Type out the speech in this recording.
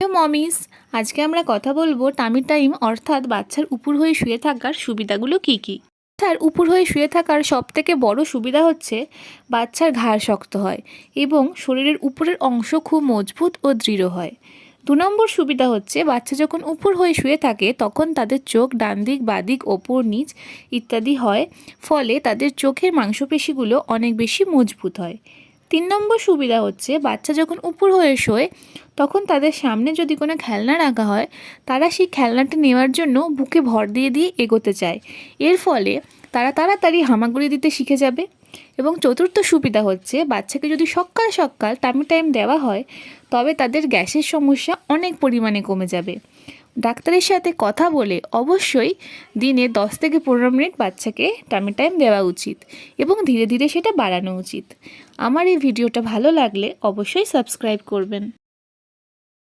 Hello মমিস, আজকে আমরা কথা বলবো টামি টাইম অর্থাৎ বাচ্চার উপর হয়ে শুয়ে থাকার সুবিধাগুলো কি কি। বাচ্চার উপর হয়ে শুয়ে থাকার সবথেকে বড় সুবিধা হচ্ছে বাচ্চার ঘাড় শক্ত হয় এবং শরীরের উপরের অংশ খুব মজবুত ও দৃঢ় হয়। 2 নম্বর সুবিধা হচ্ছে বাচ্চা যখন উপর হয়ে শুয়ে থাকে তখন তাদের চোখ ডান দিক বাঁ দিক ওপর নিচ ইত্যাদি হয়, ফলে তাদের চোখের মাংসপেশিগুলো অনেক বেশি মজবুত হয়। 3 নম্বর সুবিধা হচ্ছে বাচ্চা যখন উপর হয়ে শোয় তখন তাদের সামনে যদি কোনো খেলনা রাখা হয় তারা সেই খেলনাটা নেওয়ার জন্য বুকে ভর দিয়ে দিয়ে এগোতে চায়। এর ফলে তারা তাড়াতাড়ি হামাগুড়ি দিতে শিখে যাবে। এবং 4র্থ সুবিধা হচ্ছে বাচ্চাকে যদি সকাল সকাল টামি টাইম দেওয়া হয় তবে তাদের গ্যাসের সমস্যা অনেক পরিমাণে কমে যাবে। ডাক্তারের সাথে কথা বলে অবশ্যই দিনে 10 থেকে 15 মিনিট বাচ্চাকে টামি টাইম দেওয়া উচিত এবং ধীরে ধীরে সেটা বাড়ানো উচিত। আমার এই ভিডিওটা ভালো লাগলে অবশ্যই সাবস্ক্রাইব করবেন।